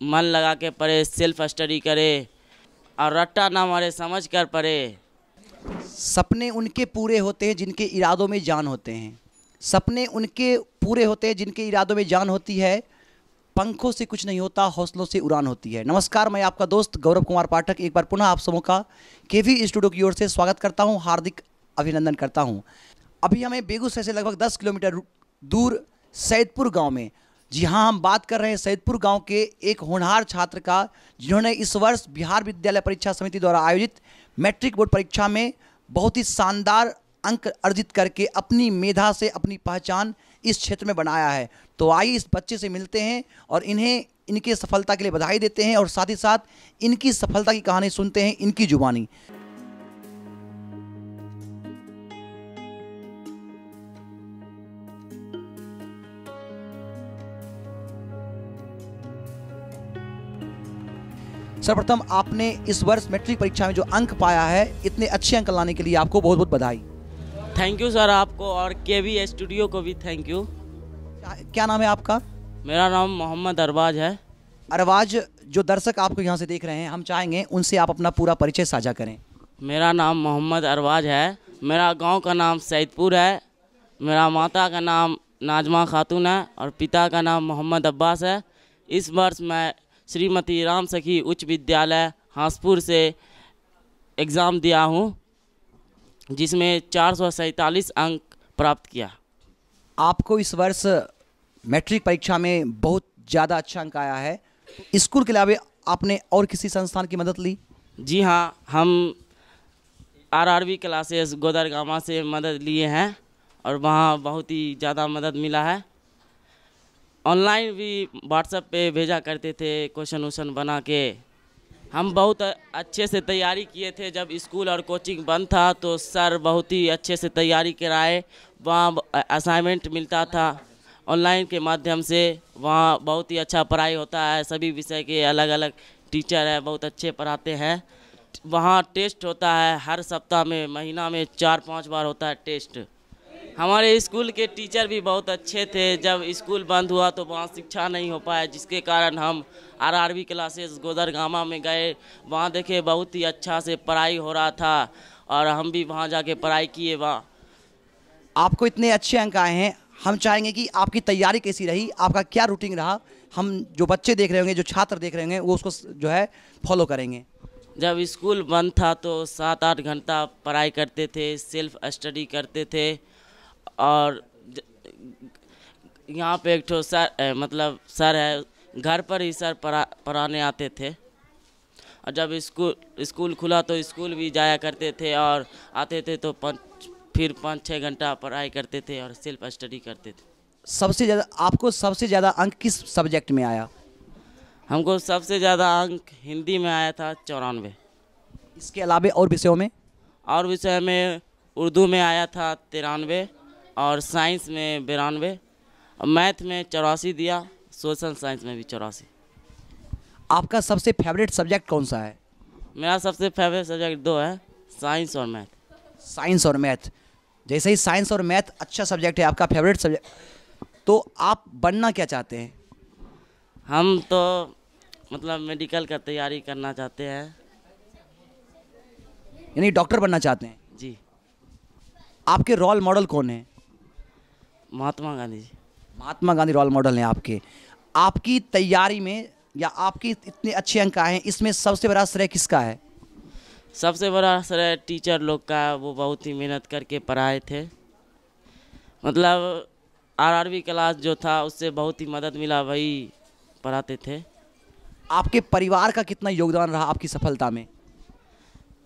मन लगा के पढ़े, सेल्फ स्टडी करे और रट्टा ना मारे, समझ कर पढ़े। सपने उनके पूरे होते हैं जिनके इरादों में जान होते हैं। सपने उनके पूरे होते हैं जिनके इरादों में जान होती है। पंखों से कुछ नहीं होता, हौसलों से उड़ान होती है। नमस्कार, मैं आपका दोस्त गौरव कुमार पाठक एक बार पुनः आप सबों का केवी स्टूडियो की ओर से स्वागत करता हूं, हार्दिक अभिनंदन करता हूं। अभी हमें बेगूसराय से लगभग 10 किलोमीटर दूर सैदपुर गांव में, जी हाँ, हम बात कर रहे हैं सैदपुर गांव के एक होनहार छात्र का, जिन्होंने इस वर्ष बिहार विद्यालय परीक्षा समिति द्वारा आयोजित मैट्रिक बोर्ड परीक्षा में बहुत ही शानदार अंक अर्जित करके अपनी मेधा से अपनी पहचान इस क्षेत्र में बनाया है। तो आइए इस बच्चे से मिलते हैं और इन्हें इनके सफलता के लिए बधाई देते हैं और साथ ही साथ इनकी सफलता की कहानी सुनते हैं इनकी जुबानी। सर्वप्रथम आपने इस वर्ष मैट्रिक परीक्षा में जो अंक पाया है, इतने अच्छे अंक लाने के लिए आपको बहुत बहुत बधाई। थैंक यू सर, आपको और केवी स्टूडियो को भी थैंक यू। क्या नाम है आपका? मेरा नाम मोहम्मद अरबाज है। अरबाज, जो दर्शक आपको यहाँ से देख रहे हैं, हम चाहेंगे उनसे आप अपना पूरा परिचय साझा करें। मेरा नाम मोहम्मद अरबाज है। मेरा गांव का नाम सैदपुर है। मेरा माता का नाम नाजमा खातून है और पिता का नाम मोहम्मद अब्बास है। इस वर्ष मैं श्रीमती राम सखी उच्च विद्यालय हांसपुर से एग्ज़ाम दिया हूँ, जिसमें 447 अंक प्राप्त किया। आपको इस वर्ष मैट्रिक परीक्षा में बहुत ज़्यादा अच्छा अंक आया है। स्कूल के अलावा आपने और किसी संस्थान की मदद ली? जी हाँ, हम आरआरबी क्लासेस गोदरगामा से मदद लिए हैं और वहाँ बहुत ही ज़्यादा मदद मिला है। ऑनलाइन भी व्हाट्सएप पे भेजा करते थे क्वेश्चन वोश्चन बना के। हम बहुत अच्छे से तैयारी किए थे। जब स्कूल और कोचिंग बंद था तो सर बहुत ही अच्छे से तैयारी कराए। वहाँ असाइनमेंट मिलता था ऑनलाइन के माध्यम से। वहाँ बहुत ही अच्छा पढ़ाई होता है, सभी विषय के अलग अलग टीचर है, बहुत अच्छे पढ़ाते हैं। वहाँ टेस्ट होता है हर सप्ताह में, महीना में 4-5 बार होता है टेस्ट। हमारे स्कूल के टीचर भी बहुत अच्छे थे। जब स्कूल बंद हुआ तो वहाँ शिक्षा नहीं हो पाया, जिसके कारण हम आरआरबी क्लासेस गोदरगामा में गए। वहाँ देखे बहुत ही अच्छा से पढ़ाई हो रहा था और हम भी वहाँ जाके पढ़ाई किए। वहाँ आपको इतने अच्छे अंक आए हैं, हम चाहेंगे कि आपकी तैयारी कैसी रही, आपका क्या रूटीन रहा। हम जो बच्चे देख रहे होंगे, जो छात्र देख रहे होंगे, वो उसको जो है फॉलो करेंगे। जब स्कूल बंद था तो 7-8 घंटा पढ़ाई करते थे, सेल्फ स्टडी करते थे। और यहाँ पे एक ठो सर मतलब सर है, घर पर ही सर पढ़ाने आते थे। और जब स्कूल खुला तो स्कूल भी जाया करते थे और आते थे तो फिर 5-6 घंटा पढ़ाई करते थे और सेल्फ स्टडी करते थे। आपको सबसे ज़्यादा अंक किस सब्जेक्ट में आया? हमको सबसे ज़्यादा अंक हिंदी में आया था 94। इसके अलावा और विषयों में? और विषय में उर्दू में आया था 93 और साइंस में 92 और मैथ में 84 दिया। सोशल साइंस में भी 84। आपका सबसे फेवरेट सब्जेक्ट कौन सा है? मेरा सबसे फेवरेट सब्जेक्ट 2 है, साइंस और मैथ। साइंस और मैथ। जैसे ही साइंस और मैथ अच्छा सब्जेक्ट है, आपका फेवरेट सब्जेक्ट, तो आप बनना क्या चाहते हैं? हम तो मतलब मेडिकल का तैयारी करना चाहते हैं। यानी डॉक्टर बनना चाहते हैं? जी। आपके रोल मॉडल कौन है? महात्मा गांधी जी। महात्मा गांधी रोल मॉडल हैं आपके। आपकी तैयारी में या आपके इतने अच्छे अंक आए हैं, इसमें सबसे बड़ा श्रेय किसका है? सबसे बड़ा श्रेय टीचर लोग का। वो बहुत ही मेहनत करके पढ़ाए थे। मतलब आरआरबी क्लास जो था उससे बहुत ही मदद मिला, वही पढ़ाते थे। आपके परिवार का कितना योगदान रहा आपकी सफलता में?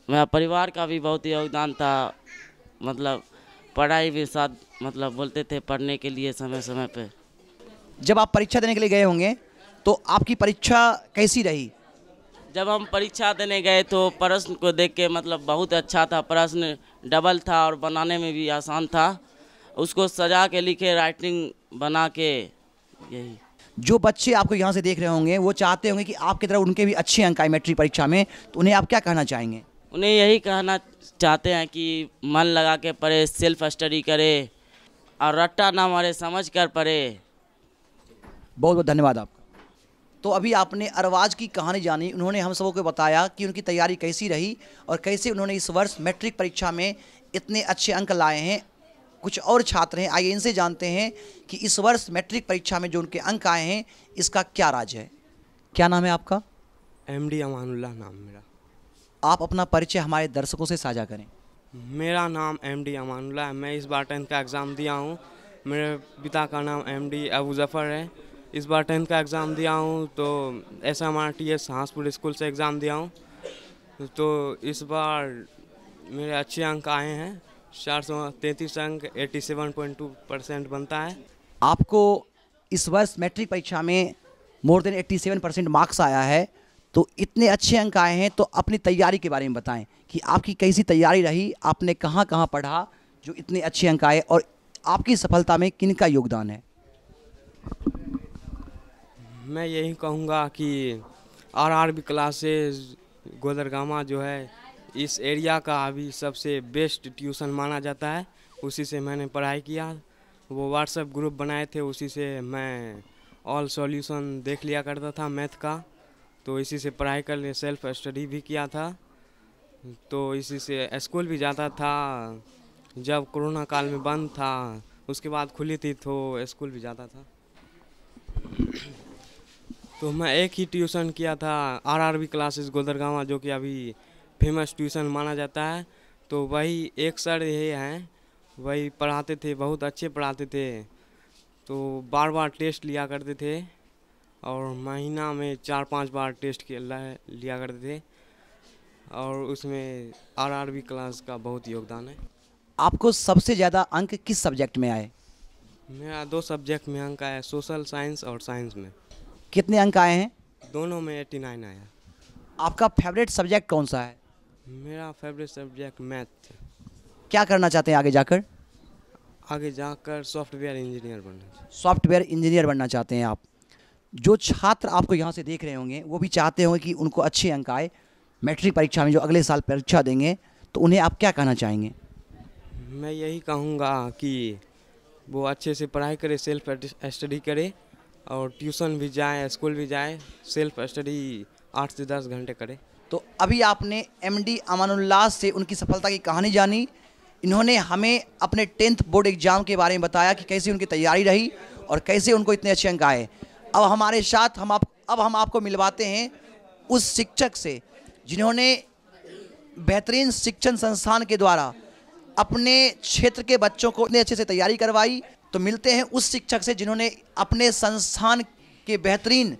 मेरा परिवार का भी बहुत योगदान था। मतलब पढ़ाई भी साथ, मतलब बोलते थे पढ़ने के लिए समय समय पे। जब आप परीक्षा देने के लिए गए होंगे तो आपकी परीक्षा कैसी रही? जब हम परीक्षा देने गए तो प्रश्न को देख के मतलब बहुत अच्छा था। प्रश्न डबल था और बनाने में भी आसान था। उसको सजा के लिखे, राइटिंग बना के। यही जो बच्चे आपको यहाँ से देख रहे होंगे वो चाहते होंगे कि आपकी तरह उनके भी अच्छे अंक आए मैट्रिक परीक्षा में, तो उन्हें आप क्या कहना चाहेंगे? उन्हें यही कहना चाहते हैं कि मन लगा के पढ़े, सेल्फ स्टडी करे और रट्टा ना मारे, समझ कर पढ़े। बहुत बहुत धन्यवाद आपका। तो अभी आपने अरबाज की कहानी जानी, उन्होंने हम सबों को बताया कि उनकी तैयारी कैसी रही और कैसे उन्होंने इस वर्ष मैट्रिक परीक्षा में इतने अच्छे अंक लाए हैं। कुछ और छात्र हैं, आइए इनसे जानते हैं कि इस वर्ष मैट्रिक परीक्षा में जो उनके अंक आए हैं इसका क्या राज है। क्या नाम है आपका? एमडी अमानुल्लाह नाम मेरा। आप अपना परिचय हमारे दर्शकों से साझा करें। मेरा नाम एमडी अमानुल्लाह है। मैं इस बार 10th का एग्ज़ाम दिया हूँ। मेरे पिता का नाम एमडी अबू जफ़र है। इस बार 10th का एग्ज़ाम दिया हूँ तो SMRTS हांसपुर स्कूल से एग्ज़ाम दिया हूँ। तो इस बार मेरे अच्छे अंक आए हैं, 433 अंक, 87.2% बनता है। आपको इस वर्ष मैट्रिक परीक्षा में मोर देन 87% मार्क्स आया है, तो इतने अच्छे अंक आए हैं, तो अपनी तैयारी के बारे में बताएं कि आपकी कैसी तैयारी रही, आपने कहाँ कहाँ पढ़ा जो इतने अच्छे अंक आए और आपकी सफलता में किनका योगदान है? मैं यही कहूँगा कि RRB क्लासेस गोदरगामा जो है इस एरिया का अभी सबसे बेस्ट ट्यूशन माना जाता है। उसी से मैंने पढ़ाई किया। वो व्हाट्सएप ग्रुप बनाए थे, उसी से मैं ऑल सॉल्यूशन देख लिया करता था मैथ का, तो इसी से पढ़ाई कर ले, सेल्फ स्टडी भी किया था। तो इसी से स्कूल भी जाता था। जब कोरोना काल में बंद था, उसके बाद खुली थी तो स्कूल भी जाता था। तो मैं एक ही ट्यूशन किया था, RRB क्लासेस गोदरगामा, जो कि अभी फेमस ट्यूशन माना जाता है। तो वही एक सर ये हैं, वही पढ़ाते थे, बहुत अच्छे पढ़ाते थे। तो बार बार टेस्ट लिया करते थे और महीना में 4-5 बार टेस्ट लिया करते थे, और उसमें RRB क्लास का बहुत योगदान है। आपको सबसे ज़्यादा अंक किस सब्जेक्ट में आए? मेरा 2 सब्जेक्ट में अंक आया, सोशल साइंस और साइंस में। कितने अंक आए हैं? दोनों में 89 आया। आपका फेवरेट सब्जेक्ट कौन सा है? मेरा फेवरेट सब्जेक्ट मैथ। क्या करना चाहते हैं आगे जाकर? आगे जाकर सॉफ्टवेयर इंजीनियर बनना। सॉफ्टवेयर इंजीनियर बनना चाहते हैं आप। जो छात्र आपको यहाँ से देख रहे होंगे वो भी चाहते होंगे कि उनको अच्छे अंक आए मैट्रिक परीक्षा में, जो अगले साल परीक्षा देंगे, तो उन्हें आप क्या कहना चाहेंगे? मैं यही कहूँगा कि वो अच्छे से पढ़ाई करे, सेल्फ स्टडी करे, और ट्यूशन भी जाए, स्कूल भी जाए, सेल्फ स्टडी 8 से 10 घंटे करे। तो अभी आपने एमडी अमानुल्लाह से उनकी सफलता की कहानी जानी। इन्होंने हमें अपने 10th बोर्ड एग्ज़ाम के बारे में बताया कि कैसी उनकी तैयारी रही और कैसे उनको इतने अच्छे अंक आए। अब हमारे साथ हम आपको मिलवाते हैं उस शिक्षक से जिन्होंने बेहतरीन शिक्षण संस्थान के द्वारा अपने क्षेत्र के बच्चों को इतने अच्छे से तैयारी करवाई। तो मिलते हैं उस शिक्षक से जिन्होंने अपने संस्थान के बेहतरीन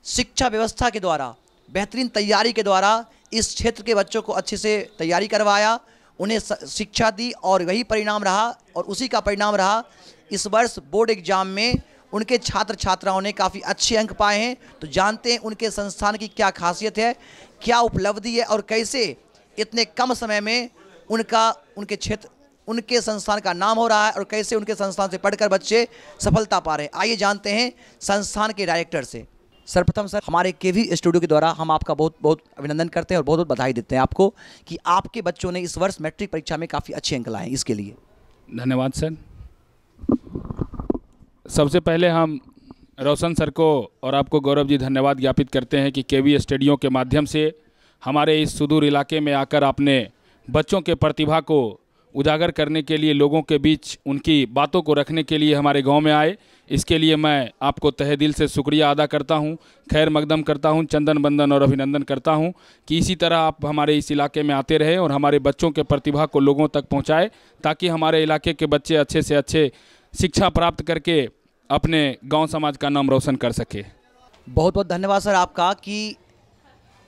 शिक्षा व्यवस्था के द्वारा, बेहतरीन तैयारी के द्वारा इस क्षेत्र के बच्चों को अच्छे से तैयारी करवाया, उन्हें शिक्षा दी, और वही परिणाम रहा, और उसी का परिणाम रहा इस वर्ष बोर्ड एग्जाम में उनके छात्र छात्राओं ने काफ़ी अच्छे अंक पाए हैं। तो जानते हैं उनके संस्थान की क्या खासियत है, क्या उपलब्धि है, और कैसे इतने कम समय में उनके क्षेत्र, उनके संस्थान का नाम हो रहा है, और कैसे उनके संस्थान से पढ़कर बच्चे सफलता पा रहे हैं। आइए जानते हैं संस्थान के डायरेक्टर से। सर्वप्रथम सर, हमारे केवी स्टूडियो के द्वारा हम आपका बहुत बहुत अभिनंदन करते हैं और बहुत बहुत बधाई देते हैं आपको कि आपके बच्चों ने इस वर्ष मैट्रिक परीक्षा में काफ़ी अच्छे अंक लाए हैं। इसके लिए धन्यवाद सर। सबसे पहले हम रोशन सर को और आपको गौरव जी धन्यवाद ज्ञापित करते हैं कि केवी स्टूडियो के माध्यम से हमारे इस सुदूर इलाके में आकर आपने बच्चों के प्रतिभा को उजागर करने के लिए, लोगों के बीच उनकी बातों को रखने के लिए हमारे गांव में आए। इसके लिए मैं आपको तहे दिल से शुक्रिया अदा करता हूं, खैर मकदम करता हूं, चंदन बंदन और अभिनंदन करता हूं कि इसी तरह आप हमारे इस इलाके में आते रहे और हमारे बच्चों के प्रतिभा को लोगों तक पहुंचाए, ताकि हमारे इलाके के बच्चे अच्छे से अच्छे शिक्षा प्राप्त करके अपने गाँव समाज का नाम रोशन कर सके। बहुत बहुत धन्यवाद सर आपका कि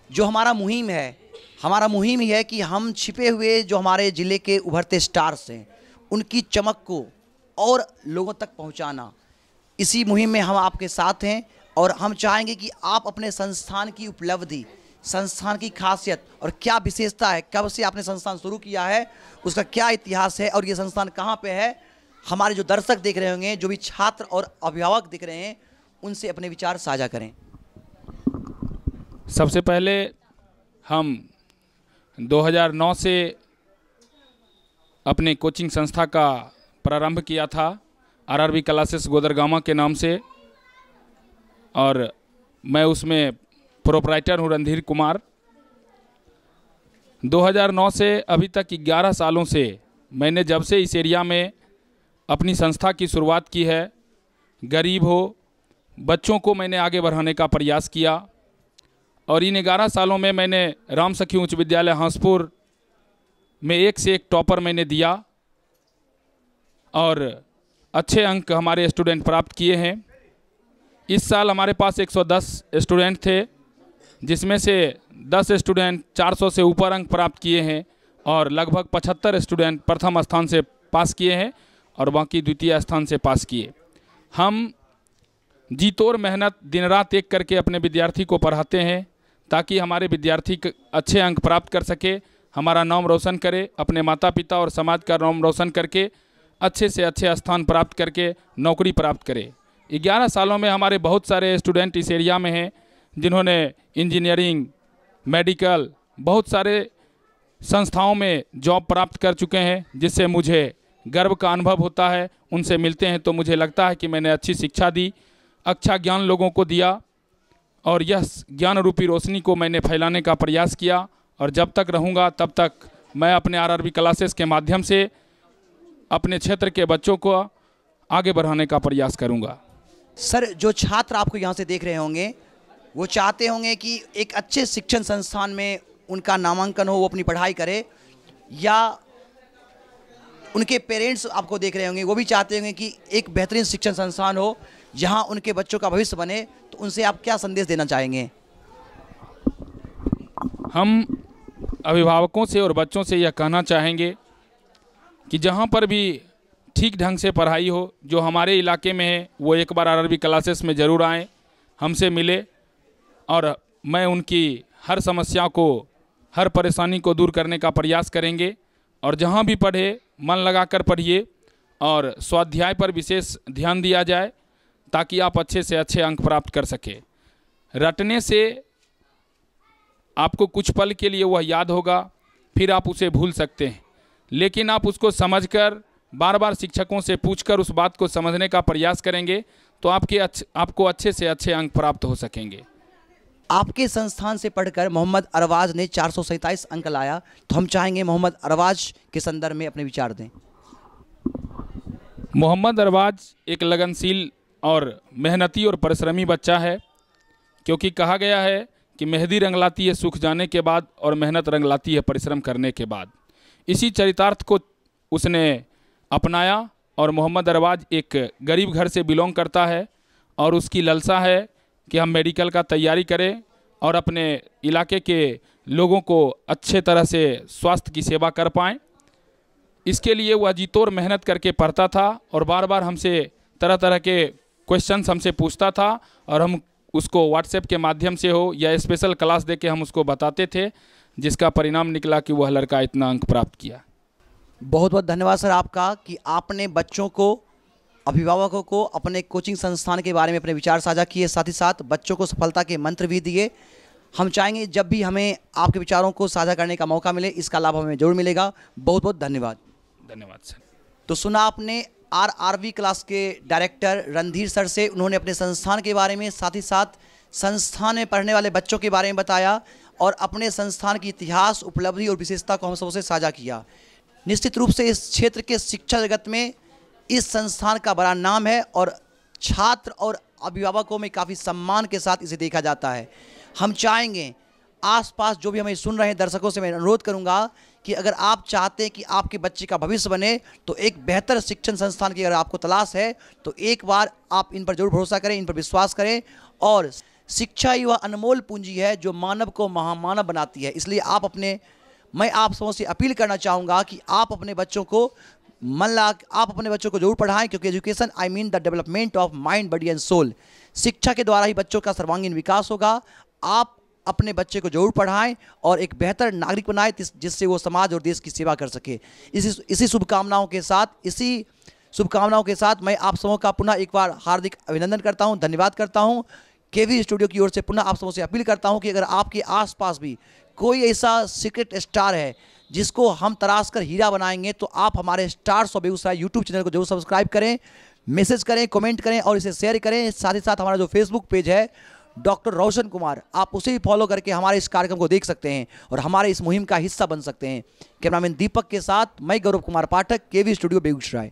जो हमारा मुहिम है, हमारा मुहिम ही है कि हम छिपे हुए जो हमारे ज़िले के उभरते स्टार्स हैं उनकी चमक को और लोगों तक पहुंचाना। इसी मुहिम में हम आपके साथ हैं और हम चाहेंगे कि आप अपने संस्थान की उपलब्धि, संस्थान की खासियत और क्या विशेषता है, कब से आपने संस्थान शुरू किया है, उसका क्या इतिहास है और ये संस्थान कहाँ पे है, हमारे जो दर्शक देख रहे होंगे, जो भी छात्र और अभिभावक दिख रहे हैं, उनसे अपने विचार साझा करें। सबसे पहले हम 2009 से अपने कोचिंग संस्था का प्रारंभ किया था RRB क्लासेस गोदरगामा के नाम से, और मैं उसमें प्रोप्राइटर हूँ रणधीर कुमार। 2009 से अभी तक 11 सालों से मैंने जब से इस एरिया में अपनी संस्था की शुरुआत की है, गरीब हो बच्चों को मैंने आगे बढ़ाने का प्रयास किया। और इन 11 सालों में मैंने राम सखी उच्च विद्यालय हंसपुर में 1 से 1 टॉपर मैंने दिया और अच्छे अंक हमारे स्टूडेंट प्राप्त किए हैं। इस साल हमारे पास 110 स्टूडेंट थे, जिसमें से 10 स्टूडेंट 400 से ऊपर अंक प्राप्त किए हैं और लगभग 75 स्टूडेंट प्रथम स्थान से पास किए हैं और बाकी द्वितीय स्थान से पास किए। हम जी तोड़ मेहनत दिन रात एक करके अपने विद्यार्थी को पढ़ाते हैं ताकि हमारे विद्यार्थी अच्छे अंक प्राप्त कर सके, हमारा नाम रोशन करे, अपने माता पिता और समाज का नाम रोशन करके अच्छे से अच्छे स्थान प्राप्त करके नौकरी प्राप्त करे। 11 सालों में हमारे बहुत सारे स्टूडेंट इस एरिया में हैं जिन्होंने इंजीनियरिंग, मेडिकल, बहुत सारे संस्थाओं में जॉब प्राप्त कर चुके हैं, जिससे मुझे गर्व का अनुभव होता है। उनसे मिलते हैं तो मुझे लगता है कि मैंने अच्छी शिक्षा दी, अच्छा ज्ञान लोगों को दिया और यह ज्ञान रूपी रोशनी को मैंने फैलाने का प्रयास किया। और जब तक रहूँगा तब तक मैं अपने आरआरबी क्लासेस के माध्यम से अपने क्षेत्र के बच्चों को आगे बढ़ाने का प्रयास करूँगा। सर, जो छात्र आपको यहाँ से देख रहे होंगे वो चाहते होंगे कि एक अच्छे शिक्षण संस्थान में उनका नामांकन हो, वो अपनी पढ़ाई करे, या उनके पेरेंट्स आपको देख रहे होंगे वो भी चाहते होंगे कि एक बेहतरीन शिक्षण संस्थान हो जहाँ उनके बच्चों का भविष्य बने, तो उनसे आप क्या संदेश देना चाहेंगे? हम अभिभावकों से और बच्चों से यह कहना चाहेंगे कि जहाँ पर भी ठीक ढंग से पढ़ाई हो, जो हमारे इलाके में है, वो एक बार आरआरबी क्लासेस में ज़रूर आएँ, हमसे मिले और मैं उनकी हर समस्या को, हर परेशानी को दूर करने का प्रयास करेंगे। और जहाँ भी पढ़े मन लगाकर पढ़िए और स्वाध्याय पर विशेष ध्यान दिया जाए ताकि आप अच्छे से अच्छे अंक प्राप्त कर सके। रटने से आपको कुछ पल के लिए वह याद होगा, फिर आप उसे भूल सकते हैं, लेकिन आप उसको समझकर बार बार शिक्षकों से पूछकर उस बात को समझने का प्रयास करेंगे तो आपको अच्छे से अच्छे अंक प्राप्त हो सकेंगे। आपके संस्थान से पढ़कर मोहम्मद अरवाज ने 427 अंक लाया, तो हम चाहेंगे मोहम्मद अरवाज के संदर्भ में अपने विचार दें। मोहम्मद अरवाज एक लगनशील और मेहनती और परिश्रमी बच्चा है, क्योंकि कहा गया है कि मेहंदी रंग लाती है सूख जाने के बाद और मेहनत रंग लाती है परिश्रम करने के बाद। इसी चरितार्थ को उसने अपनाया और मोहम्मद अरवाज एक गरीब घर से बिलोंग करता है और उसकी लालसा है कि हम मेडिकल का तैयारी करें और अपने इलाके के लोगों को अच्छे तरह से स्वास्थ्य की सेवा कर पाएँ। इसके लिए वह जी तोड़ मेहनत करके पढ़ता था और बार बार हमसे तरह तरह के क्वेश्चंस हमसे पूछता था और हम उसको व्हाट्सएप के माध्यम से हो या स्पेशल क्लास देके हम उसको बताते थे, जिसका परिणाम निकला कि वह लड़का इतना अंक प्राप्त किया। बहुत बहुत धन्यवाद सर आपका कि आपने बच्चों को, अभिभावकों को अपने कोचिंग संस्थान के बारे में अपने विचार साझा किए, साथ ही साथ बच्चों को सफलता के मंत्र भी दिए। हम चाहेंगे जब भी हमें आपके विचारों को साझा करने का मौका मिले, इसका लाभ हमें जरूर मिलेगा। बहुत बहुत धन्यवाद। धन्यवाद सर। तो सुना आपने आरआरबी क्लास के डायरेक्टर रणधीर सर से, उन्होंने अपने संस्थान के बारे में, साथ ही साथ संस्थान में पढ़ने वाले बच्चों के बारे में बताया और अपने संस्थान की इतिहास, उपलब्धि और विशेषता को हम सबसे साझा किया। निश्चित रूप से इस क्षेत्र के शिक्षा जगत में इस संस्थान का बड़ा नाम है और छात्र और अभिभावकों में काफ़ी सम्मान के साथ इसे देखा जाता है। हम चाहेंगे आसपास जो भी हमें सुन रहे हैं दर्शकों से मैं अनुरोध करूंगा कि अगर आप चाहते हैं कि आपके बच्चे का भविष्य बने, तो एक बेहतर शिक्षण संस्थान की अगर आपको तलाश है तो एक बार आप इन पर जरूर भरोसा करें, इन पर विश्वास करें। और शिक्षा ही वह अनमोल पूंजी है जो मानव को महामानव बनाती है। इसलिए मैं आप सबों से अपील करना चाहूँगा कि आप अपने बच्चों को आप अपने बच्चों को जरूर पढ़ाएं, क्योंकि education I mean the development of mind, body and soul. शिक्षा के द्वारा ही बच्चों का सर्वांगीण विकास होगा। आप अपने बच्चे को जरूर पढ़ाएं और एक बेहतर नागरिक बनाएं जिससे वो समाज और देश की सेवा कर सके। इसी शुभकामनाओं के साथ मैं आप सबों का पुनः एक बार हार्दिक अभिनंदन करता हूं, धन्यवाद करता हूं। केवी स्टूडियो की ओर से पुनः आप सबों से अपील करता हूं कि अगर आपके आसपास भी कोई ऐसा सीक्रेट स्टार है जिसको हम तराश कर हीरा बनाएंगे, तो आप हमारे stars of Begusarai YouTube channel को जरूर सब्सक्राइब करें, मैसेज करें, कमेंट करें और इसे शेयर करें। साथ ही साथ हमारा जो फेसबुक पेज है डॉक्टर रोशन कुमार, आप उसे भी फॉलो करके हमारे इस कार्यक्रम को देख सकते हैं और हमारे इस मुहिम का हिस्सा बन सकते हैं। कैमरामैन दीपक के साथ मैं गौरव कुमार पाठक, केवी स्टूडियो बेगूसराय।